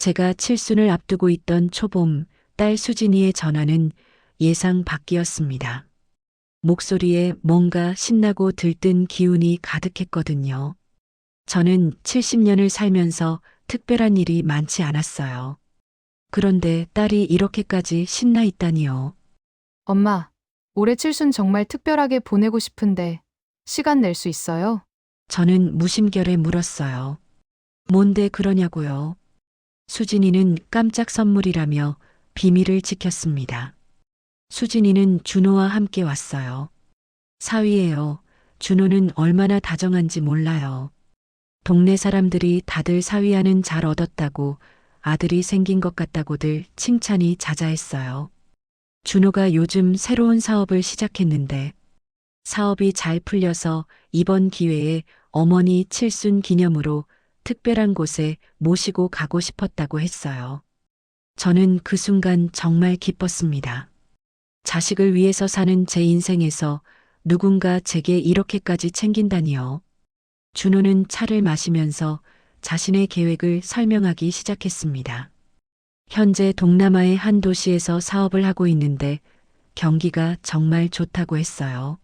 제가 칠순을 앞두고 있던 초봄, 딸 수진이의 전화는 예상 밖이었습니다. 목소리에 뭔가 신나고 들뜬 기운이 가득했거든요. 저는 70년을 살면서 특별한 일이 많지 않았어요. 그런데 딸이 이렇게까지 신나 있다니요. 엄마, 올해 칠순 정말 특별하게 보내고 싶은데 시간 낼 수 있어요? 저는 무심결에 물었어요. 뭔데 그러냐고요. 수진이는 깜짝 선물이라며 비밀을 지켰습니다. 수진이는 준호와 함께 왔어요. 사위예요. 준호는 얼마나 다정한지 몰라요. 동네 사람들이 다들 사위와는 잘 얻었다고, 아들이 생긴 것 같다고들 칭찬이 자자했어요. 준호가 요즘 새로운 사업을 시작했는데 사업이 잘 풀려서 이번 기회에 어머니 칠순 기념으로 특별한 곳에 모시고 가고 싶었다고 했어요. 저는 그 순간 정말 기뻤습니다. 자식을 위해서 사는 제 인생에서 누군가 제게 이렇게까지 챙긴다니요. 준호는 차를 마시면서 자신의 계획을 설명하기 시작했습니다. 현재 동남아의 한 도시에서 사업을 하고 있는데 경기가 정말 좋다고 했어요.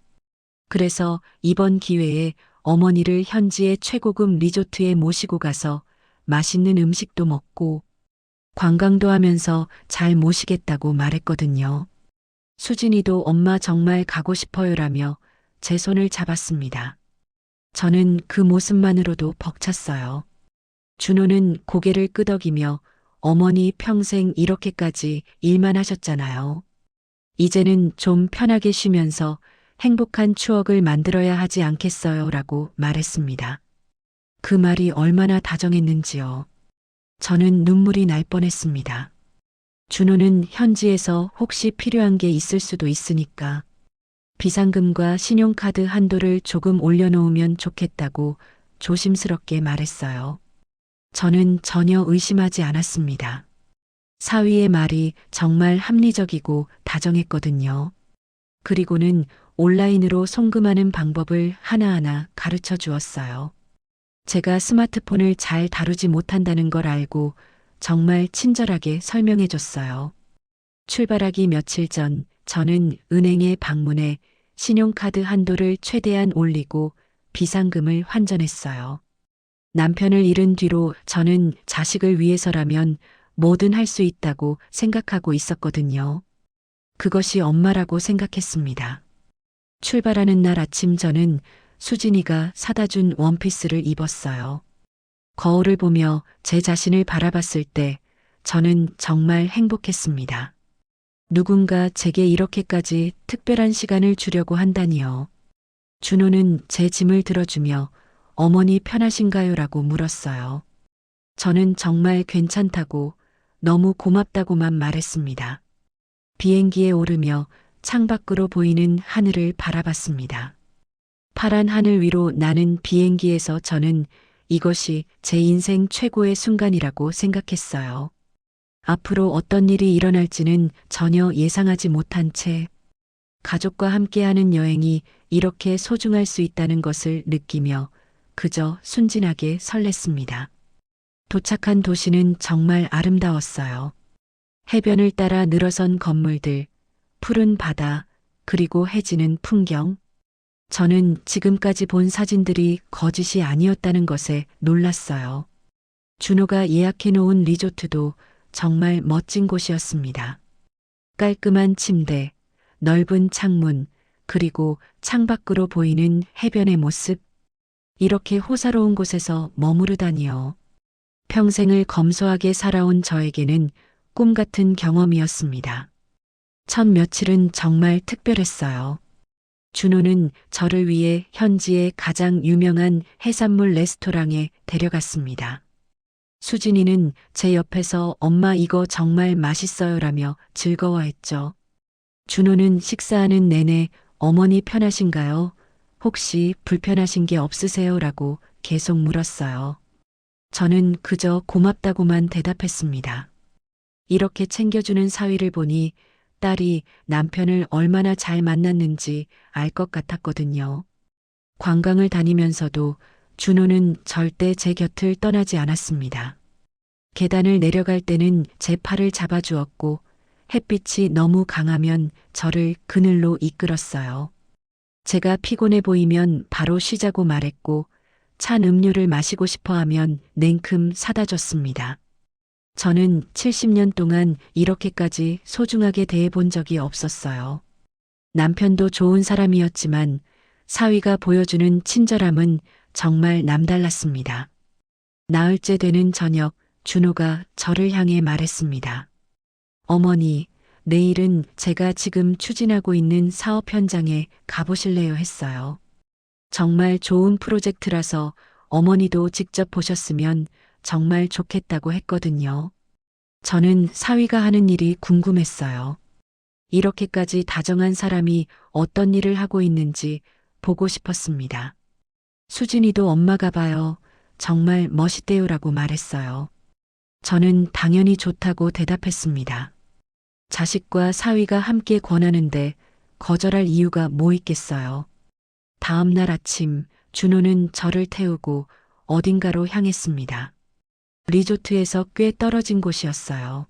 그래서 이번 기회에 어머니를 현지의 최고급 리조트에 모시고 가서 맛있는 음식도 먹고 관광도 하면서 잘 모시겠다고 말했거든요. 수진이도 엄마 정말 가고 싶어요라며 제 손을 잡았습니다. 저는 그 모습만으로도 벅찼어요. 준호는 고개를 끄덕이며 어머니 평생 이렇게까지 일만 하셨잖아요. 이제는 좀 편하게 쉬면서 행복한 추억을 만들어야 하지 않겠어요? 라고 말했습니다. 그 말이 얼마나 다정했는지요. 저는 눈물이 날 뻔했습니다. 준호는 현지에서 혹시 필요한 게 있을 수도 있으니까 비상금과 신용카드 한도를 조금 올려놓으면 좋겠다고 조심스럽게 말했어요. 저는 전혀 의심하지 않았습니다. 사위의 말이 정말 합리적이고 다정했거든요. 그리고는 온라인으로 송금하는 방법을 하나하나 가르쳐 주었어요. 제가 스마트폰을 잘 다루지 못한다는 걸 알고 정말 친절하게 설명해 줬어요. 출발하기 며칠 전 저는 은행에 방문해 신용카드 한도를 최대한 올리고 비상금을 환전했어요. 남편을 잃은 뒤로 저는 자식을 위해서라면 뭐든 할 수 있다고 생각하고 있었거든요. 그것이 엄마라고 생각했습니다. 출발하는 날 아침 저는 수진이가 사다 준 원피스를 입었어요. 거울을 보며 제 자신을 바라봤을 때 저는 정말 행복했습니다. 누군가 제게 이렇게까지 특별한 시간을 주려고 한다니요. 준호는 제 짐을 들어주며 어머니 편하신가요? 라고 물었어요. 저는 정말 괜찮다고 너무 고맙다고만 말했습니다. 비행기에 오르며 창밖으로 보이는 하늘을 바라봤습니다. 파란 하늘 위로 나는 비행기에서 저는 이것이 제 인생 최고의 순간이라고 생각했어요. 앞으로 어떤 일이 일어날지는 전혀 예상하지 못한 채 가족과 함께하는 여행이 이렇게 소중할 수 있다는 것을 느끼며 그저 순진하게 설렜습니다. 도착한 도시는 정말 아름다웠어요. 해변을 따라 늘어선 건물들, 푸른 바다, 그리고 해지는 풍경. 저는 지금까지 본 사진들이 거짓이 아니었다는 것에 놀랐어요. 준호가 예약해 놓은 리조트도 정말 멋진 곳이었습니다. 깔끔한 침대, 넓은 창문, 그리고 창밖으로 보이는 해변의 모습. 이렇게 호사로운 곳에서 머무르다니요. 평생을 검소하게 살아온 저에게는 꿈 같은 경험이었습니다. 첫 며칠은 정말 특별했어요. 준호는 저를 위해 현지의 가장 유명한 해산물 레스토랑에 데려갔습니다. 수진이는 제 옆에서 엄마 이거 정말 맛있어요라며 즐거워했죠. 준호는 식사하는 내내 어머니 편하신가요? 혹시 불편하신 게 없으세요? 라고 계속 물었어요. 저는 그저 고맙다고만 대답했습니다. 이렇게 챙겨주는 사위를 보니 딸이 남편을 얼마나 잘 만났는지 알 것 같았거든요. 관광을 다니면서도 준호는 절대 제 곁을 떠나지 않았습니다. 계단을 내려갈 때는 제 팔을 잡아주었고 햇빛이 너무 강하면 저를 그늘로 이끌었어요. 제가 피곤해 보이면 바로 쉬자고 말했고 찬 음료를 마시고 싶어 하면 냉큼 사다 줬습니다. 저는 70년 동안 이렇게까지 소중하게 대해본 적이 없었어요. 남편도 좋은 사람이었지만 사위가 보여주는 친절함은 정말 남달랐습니다. 나흘째 되는 저녁, 준호가 저를 향해 말했습니다. 어머니, 내일은 제가 지금 추진하고 있는 사업 현장에 가보실래요 했어요. 정말 좋은 프로젝트라서 어머니도 직접 보셨으면 정말 좋겠다고 했거든요. 저는 사위가 하는 일이 궁금했어요. 이렇게까지 다정한 사람이 어떤 일을 하고 있는지 보고 싶었습니다. 수진이도 엄마가 봐요. 정말 멋있대요라고 말했어요. 저는 당연히 좋다고 대답했습니다. 자식과 사위가 함께 권하는데 거절할 이유가 뭐 있겠어요. 다음 날 아침 준호는 저를 태우고 어딘가로 향했습니다. 리조트에서 꽤 떨어진 곳이었어요.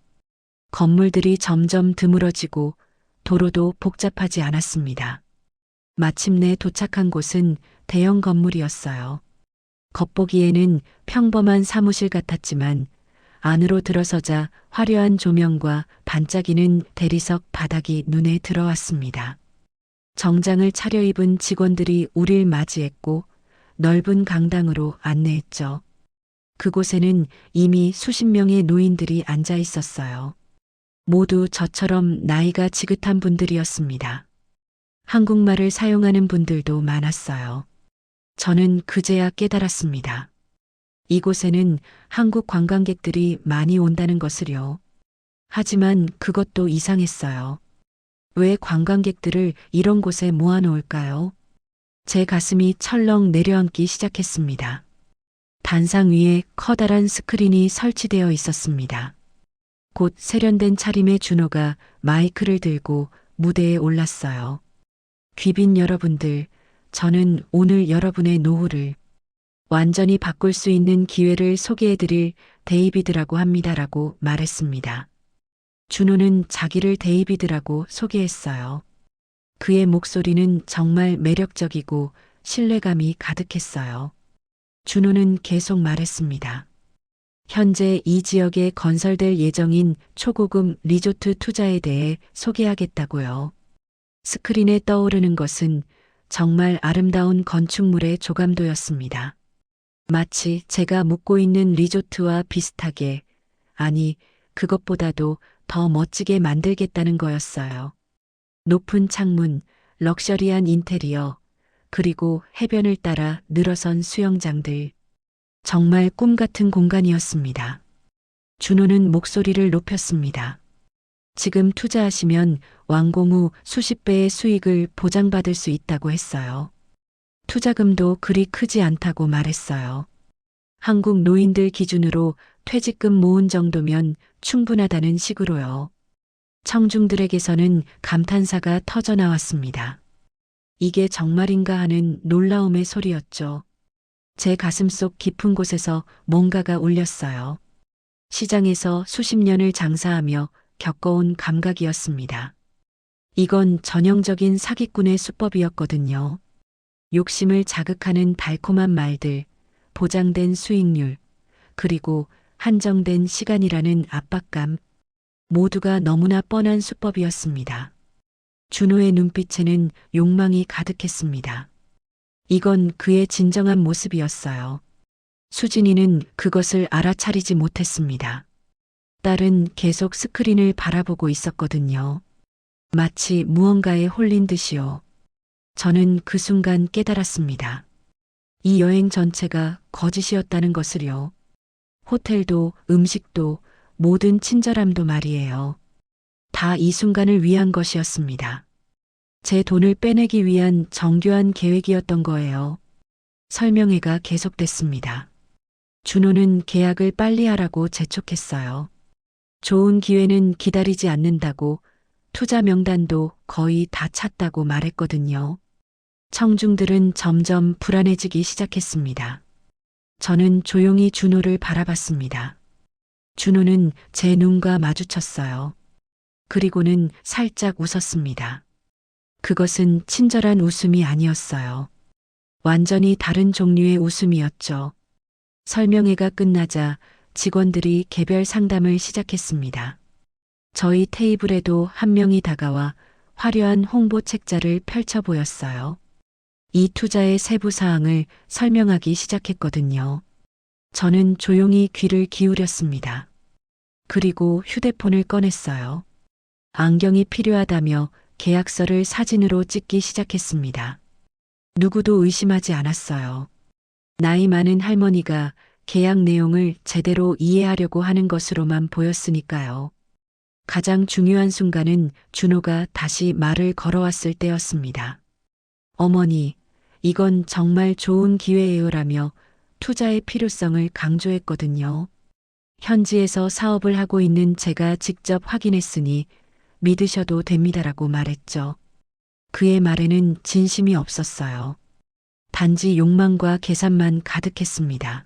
건물들이 점점 드물어지고 도로도 복잡하지 않았습니다. 마침내 도착한 곳은 대형 건물이었어요. 겉보기에는 평범한 사무실 같았지만 안으로 들어서자 화려한 조명과 반짝이는 대리석 바닥이 눈에 들어왔습니다. 정장을 차려입은 직원들이 우릴 맞이했고 넓은 강당으로 안내했죠. 그곳에는 이미 수십 명의 노인들이 앉아 있었어요. 모두 저처럼 나이가 지긋한 분들이었습니다. 한국말을 사용하는 분들도 많았어요. 저는 그제야 깨달았습니다. 이곳에는 한국 관광객들이 많이 온다는 것을요. 하지만 그것도 이상했어요. 왜 관광객들을 이런 곳에 모아놓을까요? 제 가슴이 철렁 내려앉기 시작했습니다. 단상 위에 커다란 스크린이 설치되어 있었습니다. 곧 세련된 차림의 준호가 마이크를 들고 무대에 올랐어요. 귀빈 여러분들, 저는 오늘 여러분의 노후를 완전히 바꿀 수 있는 기회를 소개해드릴 데이비드라고 합니다라고 말했습니다. 준호는 자기를 데이비드라고 소개했어요. 그의 목소리는 정말 매력적이고 신뢰감이 가득했어요. 준호는 계속 말했습니다. 현재 이 지역에 건설될 예정인 초고급 리조트 투자에 대해 소개하겠다고요. 스크린에 떠오르는 것은 정말 아름다운 건축물의 조감도였습니다. 마치 제가 묵고 있는 리조트와 비슷하게, 아니, 그것보다도 더 멋지게 만들겠다는 거였어요. 높은 창문, 럭셔리한 인테리어, 그리고 해변을 따라 늘어선 수영장들. 정말 꿈 같은 공간이었습니다. 준호는 목소리를 높였습니다. 지금 투자하시면 완공 후 수십 배의 수익을 보장받을 수 있다고 했어요. 투자금도 그리 크지 않다고 말했어요. 한국 노인들 기준으로 퇴직금 모은 정도면 충분하다는 식으로요. 청중들에게서는 감탄사가 터져 나왔습니다. 이게 정말인가 하는 놀라움의 소리였죠. 제 가슴속 깊은 곳에서 뭔가가 울렸어요. 시장에서 수십 년을 장사하며 겪어온 감각이었습니다. 이건 전형적인 사기꾼의 수법이었거든요. 욕심을 자극하는 달콤한 말들, 보장된 수익률, 그리고 한정된 시간이라는 압박감, 모두가 너무나 뻔한 수법이었습니다. 준호의 눈빛에는 욕망이 가득했습니다. 이건 그의 진정한 모습이었어요. 수진이는 그것을 알아차리지 못했습니다. 딸은 계속 스크린을 바라보고 있었거든요. 마치 무언가에 홀린 듯이요. 저는 그 순간 깨달았습니다. 이 여행 전체가 거짓이었다는 것을요. 호텔도 음식도 모든 친절함도 말이에요. 다 이 순간을 위한 것이었습니다. 제 돈을 빼내기 위한 정교한 계획이었던 거예요. 설명회가 계속됐습니다. 준호는 계약을 빨리 하라고 재촉했어요. 좋은 기회는 기다리지 않는다고, 투자 명단도 거의 다 찼다고 말했거든요. 청중들은 점점 불안해지기 시작했습니다. 저는 조용히 준호를 바라봤습니다. 준호는 제 눈과 마주쳤어요. 그리고는 살짝 웃었습니다. 그것은 친절한 웃음이 아니었어요. 완전히 다른 종류의 웃음이었죠. 설명회가 끝나자 직원들이 개별 상담을 시작했습니다. 저희 테이블에도 한 명이 다가와 화려한 홍보 책자를 펼쳐 보였어요. 이 투자의 세부 사항을 설명하기 시작했거든요. 저는 조용히 귀를 기울였습니다. 그리고 휴대폰을 꺼냈어요. 안경이 필요하다며 계약서를 사진으로 찍기 시작했습니다. 누구도 의심하지 않았어요. 나이 많은 할머니가 계약 내용을 제대로 이해하려고 하는 것으로만 보였으니까요. 가장 중요한 순간은 준호가 다시 말을 걸어왔을 때였습니다. 어머니, 이건 정말 좋은 기회예요라며 투자의 필요성을 강조했거든요. 현지에서 사업을 하고 있는 제가 직접 확인했으니 믿으셔도 됩니다라고 말했죠. 그의 말에는 진심이 없었어요. 단지 욕망과 계산만 가득했습니다.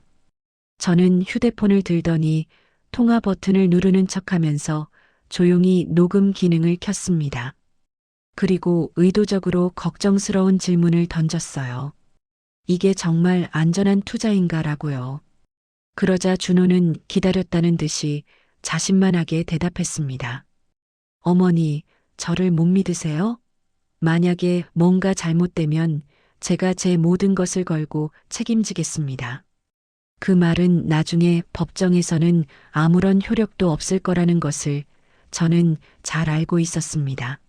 저는 휴대폰을 들더니 통화 버튼을 누르는 척하면서 조용히 녹음 기능을 켰습니다. 그리고 의도적으로 걱정스러운 질문을 던졌어요. 이게 정말 안전한 투자인가라고요. 그러자 준호는 기다렸다는 듯이 자신만하게 대답했습니다. 어머니, 저를 못 믿으세요? 만약에 뭔가 잘못되면 제가 제 모든 것을 걸고 책임지겠습니다. 그 말은 나중에 법정에서는 아무런 효력도 없을 거라는 것을 저는 잘 알고 있었습니다.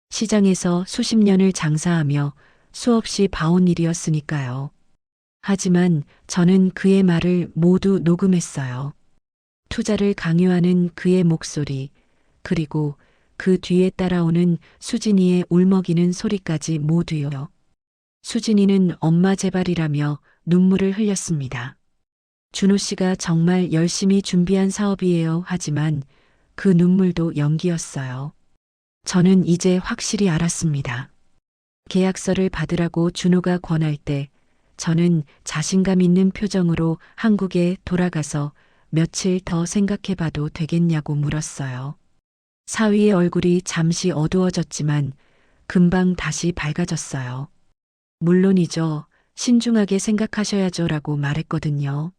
시장에서 수십 년을 장사하며 수없이 봐온 일이었으니까요. 하지만 저는 그의 말을 모두 녹음했어요. 투자를 강요하는 그의 목소리, 그리고 그 뒤에 따라오는 수진이의 울먹이는 소리까지 모두요. 수진이는 엄마 제발이라며 눈물을 흘렸습니다. 준호 씨가 정말 열심히 준비한 사업이에요. 하지만 그 눈물도 연기였어요. 저는 이제 확실히 알았습니다. 계약서를 받으라고 준호가 권할 때 저는 자신감 있는 표정으로 한국에 돌아가서 며칠 더 생각해봐도 되겠냐고 물었어요. 사위의 얼굴이 잠시 어두워졌지만 금방 다시 밝아졌어요. 물론이죠. 신중하게 생각하셔야죠라고 말했거든요.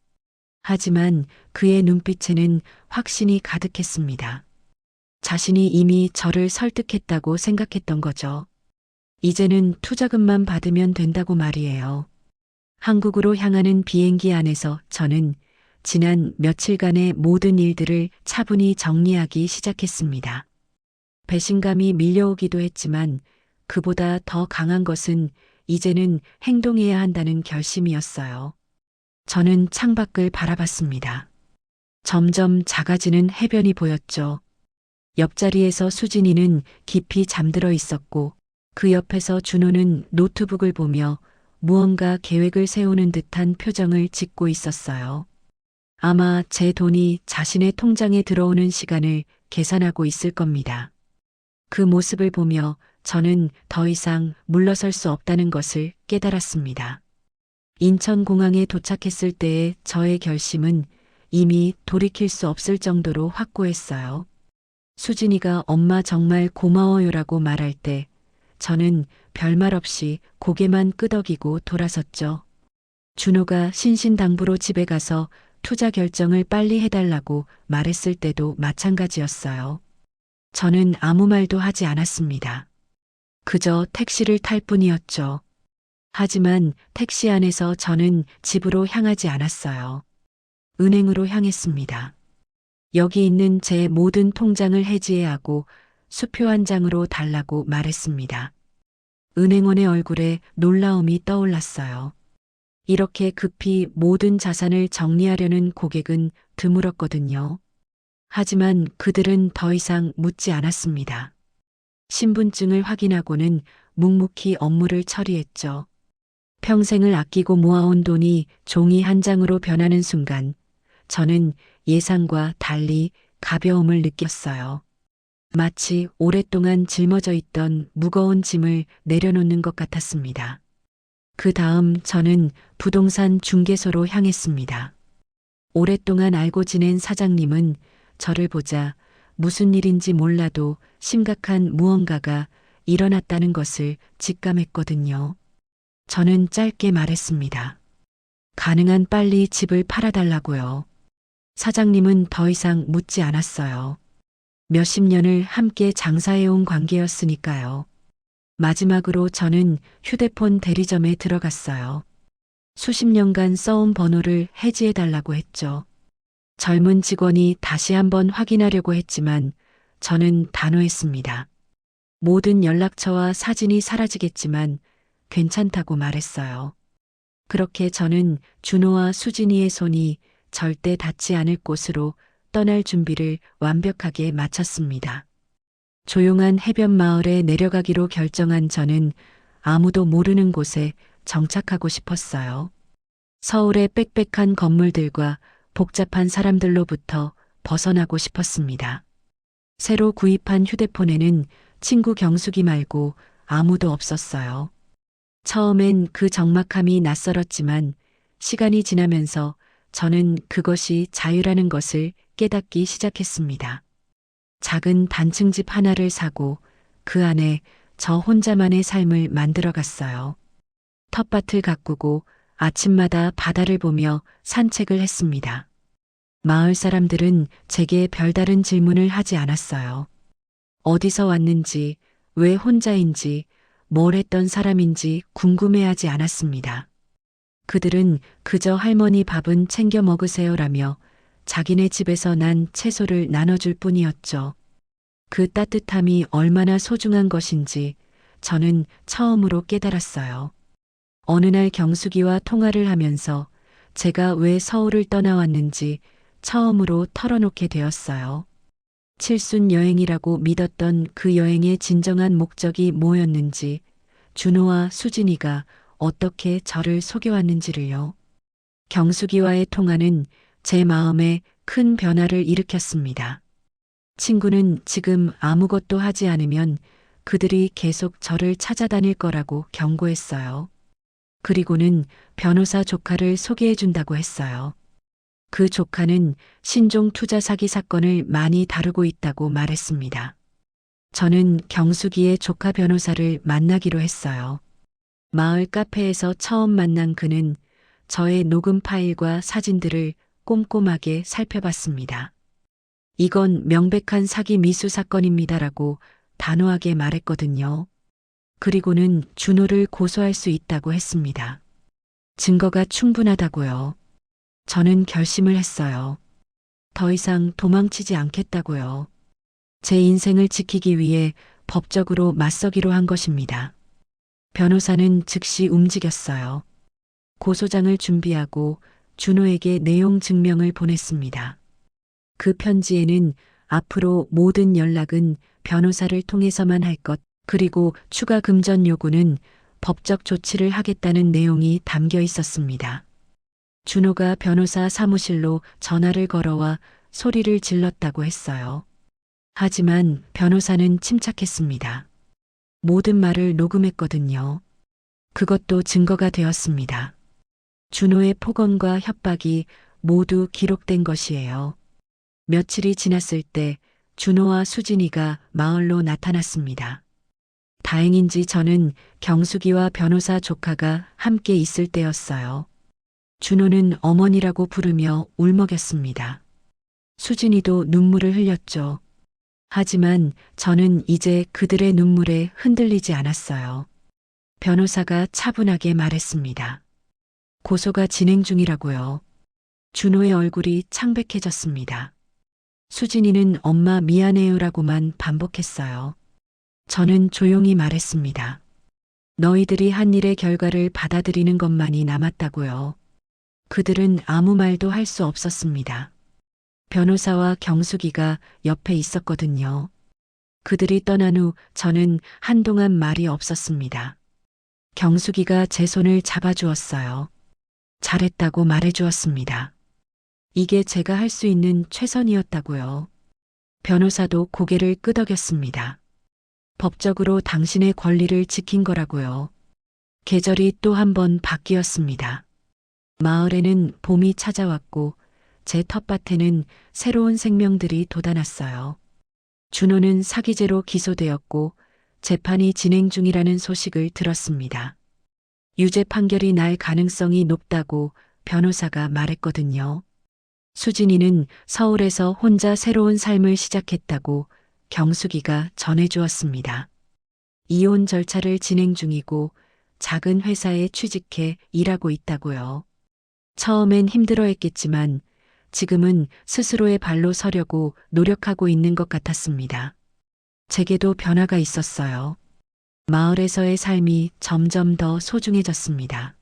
하지만 그의 눈빛에는 확신이 가득했습니다. 자신이 이미 저를 설득했다고 생각했던 거죠. 이제는 투자금만 받으면 된다고 말이에요. 한국으로 향하는 비행기 안에서 저는 지난 며칠간의 모든 일들을 차분히 정리하기 시작했습니다. 배신감이 밀려오기도 했지만 그보다 더 강한 것은 이제는 행동해야 한다는 결심이었어요. 저는 창밖을 바라봤습니다. 점점 작아지는 해변이 보였죠. 옆자리에서 수진이는 깊이 잠들어 있었고 그 옆에서 준호는 노트북을 보며 무언가 계획을 세우는 듯한 표정을 짓고 있었어요. 아마 제 돈이 자신의 통장에 들어오는 시간을 계산하고 있을 겁니다. 그 모습을 보며 저는 더 이상 물러설 수 없다는 것을 깨달았습니다. 인천공항에 도착했을 때의 저의 결심은 이미 돌이킬 수 없을 정도로 확고했어요. 수진이가 엄마 정말 고마워요라고 말할 때 저는 별말 없이 고개만 끄덕이고 돌아섰죠. 준호가 신신당부로 집에 가서 투자 결정을 빨리 해달라고 말했을 때도 마찬가지였어요. 저는 아무 말도 하지 않았습니다. 그저 택시를 탈 뿐이었죠. 하지만 택시 안에서 저는 집으로 향하지 않았어요. 은행으로 향했습니다. 여기 있는 제 모든 통장을 해지해야 하고 수표 한 장으로 달라고 말했습니다. 은행원의 얼굴에 놀라움이 떠올랐어요. 이렇게 급히 모든 자산을 정리하려는 고객은 드물었거든요. 하지만 그들은 더 이상 묻지 않았습니다. 신분증을 확인하고는 묵묵히 업무를 처리했죠. 평생을 아끼고 모아온 돈이 종이 한 장으로 변하는 순간 저는 예상과 달리 가벼움을 느꼈어요. 마치 오랫동안 짊어져 있던 무거운 짐을 내려놓는 것 같았습니다. 그 다음 저는 부동산 중개소로 향했습니다. 오랫동안 알고 지낸 사장님은 저를 보자 무슨 일인지 몰라도 심각한 무언가가 일어났다는 것을 직감했거든요. 저는 짧게 말했습니다. 가능한 빨리 집을 팔아달라고요. 사장님은 더 이상 묻지 않았어요. 몇십 년을 함께 장사해온 관계였으니까요. 마지막으로 저는 휴대폰 대리점에 들어갔어요. 수십 년간 써온 번호를 해지해달라고 했죠. 젊은 직원이 다시 한번 확인하려고 했지만 저는 단호했습니다. 모든 연락처와 사진이 사라지겠지만 괜찮다고 말했어요. 그렇게 저는 준호와 수진이의 손이 절대 닿지 않을 곳으로 떠날 준비를 완벽하게 마쳤습니다. 조용한 해변 마을에 내려가기로 결정한 저는 아무도 모르는 곳에 정착하고 싶었어요. 서울의 빽빽한 건물들과 복잡한 사람들로부터 벗어나고 싶었습니다. 새로 구입한 휴대폰에는 친구 경숙이 말고 아무도 없었어요. 처음엔 그 적막함이 낯설었지만 시간이 지나면서 저는 그것이 자유라는 것을 깨닫기 시작했습니다. 작은 단층집 하나를 사고 그 안에 저 혼자만의 삶을 만들어갔어요. 텃밭을 가꾸고 아침마다 바다를 보며 산책을 했습니다. 마을 사람들은 제게 별다른 질문을 하지 않았어요. 어디서 왔는지, 왜 혼자인지, 뭘 했던 사람인지 궁금해하지 않았습니다. 그들은 그저 할머니 밥은 챙겨 먹으세요라며 자기네 집에서 난 채소를 나눠줄 뿐이었죠. 그 따뜻함이 얼마나 소중한 것인지 저는 처음으로 깨달았어요. 어느 날 경숙이와 통화를 하면서 제가 왜 서울을 떠나왔는지 처음으로 털어놓게 되었어요. 칠순 여행이라고 믿었던 그 여행의 진정한 목적이 뭐였는지, 준호와 수진이가 어떻게 저를 속여왔는지를요. 경숙이와의 통화는 제 마음에 큰 변화를 일으켰습니다. 친구는 지금 아무것도 하지 않으면 그들이 계속 저를 찾아다닐 거라고 경고했어요. 그리고는 변호사 조카를 소개해준다고 했어요. 그 조카는 신종 투자 사기 사건을 많이 다루고 있다고 말했습니다. 저는 경숙이의 조카 변호사를 만나기로 했어요. 마을 카페에서 처음 만난 그는 저의 녹음 파일과 사진들을 꼼꼼하게 살펴봤습니다. 이건 명백한 사기 미수 사건입니다라고 단호하게 말했거든요. 그리고는 준호를 고소할 수 있다고 했습니다. 증거가 충분하다고요. 저는 결심을 했어요. 더 이상 도망치지 않겠다고요. 제 인생을 지키기 위해 법적으로 맞서기로 한 것입니다. 변호사는 즉시 움직였어요. 고소장을 준비하고 준호에게 내용 증명을 보냈습니다. 그 편지에는 앞으로 모든 연락은 변호사를 통해서만 할 것, 그리고 추가 금전 요구는 법적 조치를 하겠다는 내용이 담겨 있었습니다. 준호가 변호사 사무실로 전화를 걸어와 소리를 질렀다고 했어요. 하지만 변호사는 침착했습니다. 모든 말을 녹음했거든요. 그것도 증거가 되었습니다. 준호의 폭언과 협박이 모두 기록된 것이에요. 며칠이 지났을 때 준호와 수진이가 마을로 나타났습니다. 다행인지 저는 경숙이와 변호사 조카가 함께 있을 때였어요. 준호는 어머니라고 부르며 울먹였습니다. 수진이도 눈물을 흘렸죠. 하지만 저는 이제 그들의 눈물에 흔들리지 않았어요. 변호사가 차분하게 말했습니다. 고소가 진행 중이라고요. 준호의 얼굴이 창백해졌습니다. 수진이는 엄마 미안해요라고만 반복했어요. 저는 조용히 말했습니다. 너희들이 한 일의 결과를 받아들이는 것만이 남았다고요. 그들은 아무 말도 할 수 없었습니다. 변호사와 경숙이가 옆에 있었거든요. 그들이 떠난 후 저는 한동안 말이 없었습니다. 경숙이가 제 손을 잡아주었어요. 잘했다고 말해주었습니다. 이게 제가 할 수 있는 최선이었다고요. 변호사도 고개를 끄덕였습니다. 법적으로 당신의 권리를 지킨 거라고요. 계절이 또 한 번 바뀌었습니다. 마을에는 봄이 찾아왔고 제 텃밭에는 새로운 생명들이 돋아났어요. 준호는 사기죄로 기소되었고 재판이 진행 중이라는 소식을 들었습니다. 유죄 판결이 날 가능성이 높다고 변호사가 말했거든요. 수진이는 서울에서 혼자 새로운 삶을 시작했다고 경숙이가 전해주었습니다. 이혼 절차를 진행 중이고 작은 회사에 취직해 일하고 있다고요. 처음엔 힘들어했겠지만 지금은 스스로의 발로 서려고 노력하고 있는 것 같았습니다. 제게도 변화가 있었어요. 마을에서의 삶이 점점 더 소중해졌습니다.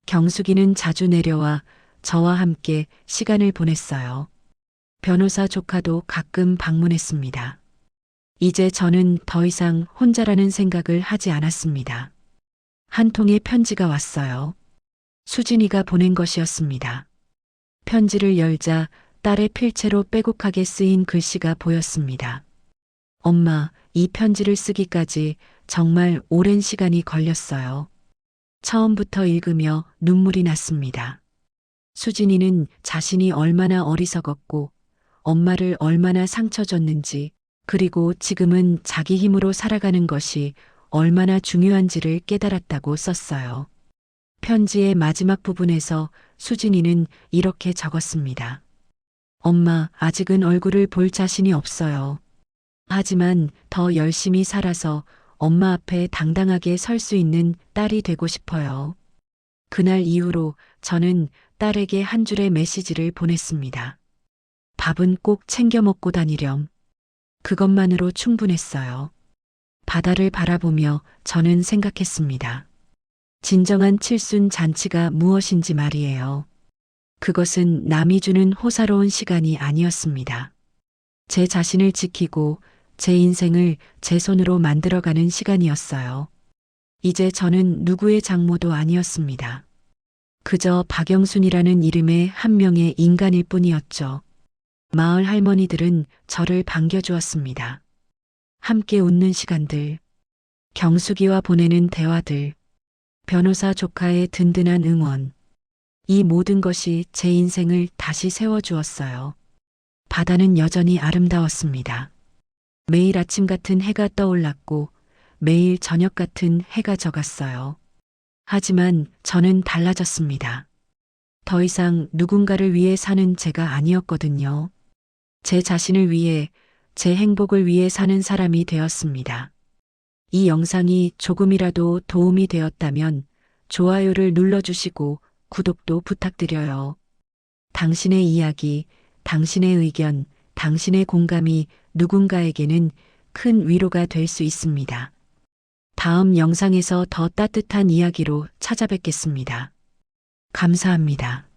경숙이는 자주 내려와 저와 함께 시간을 보냈어요. 변호사 조카도 가끔 방문했습니다. 이제 저는 더 이상 혼자라는 생각을 하지 않았습니다. 한 통의 편지가 왔어요. 수진이가 보낸 것이었습니다. 편지를 열자 딸의 필체로 빼곡하게 쓰인 글씨가 보였습니다. 엄마, 이 편지를 쓰기까지 정말 오랜 시간이 걸렸어요. 처음부터 읽으며 눈물이 났습니다. 수진이는 자신이 얼마나 어리석었고 엄마를 얼마나 상처 줬는지 그리고 지금은 자기 힘으로 살아가는 것이 얼마나 중요한지를 깨달았다고 썼어요. 편지의 마지막 부분에서 수진이는 이렇게 적었습니다. 엄마, 아직은 얼굴을 볼 자신이 없어요. 하지만 더 열심히 살아서 엄마 앞에 당당하게 설 수 있는 딸이 되고 싶어요. 그날 이후로 저는 딸에게 한 줄의 메시지를 보냈습니다. 밥은 꼭 챙겨 먹고 다니렴. 그것만으로 충분했어요. 바다를 바라보며 저는 생각했습니다. 진정한 칠순 잔치가 무엇인지 말이에요. 그것은 남이 주는 호사로운 시간이 아니었습니다. 제 자신을 지키고 제 인생을 제 손으로 만들어가는 시간이었어요. 이제 저는 누구의 장모도 아니었습니다. 그저 박영순이라는 이름의 한 명의 인간일 뿐이었죠. 마을 할머니들은 저를 반겨주었습니다. 함께 웃는 시간들, 경숙이와 보내는 대화들, 변호사 조카의 든든한 응원. 이 모든 것이 제 인생을 다시 세워주었어요. 바다는 여전히 아름다웠습니다. 매일 아침 같은 해가 떠올랐고 매일 저녁 같은 해가 져갔어요. 하지만 저는 달라졌습니다. 더 이상 누군가를 위해 사는 제가 아니었거든요. 제 자신을 위해, 제 행복을 위해 사는 사람이 되었습니다. 이 영상이 조금이라도 도움이 되었다면 좋아요를 눌러주시고 구독도 부탁드려요. 당신의 이야기, 당신의 의견, 당신의 공감이 누군가에게는 큰 위로가 될 수 있습니다. 다음 영상에서 더 따뜻한 이야기로 찾아뵙겠습니다. 감사합니다.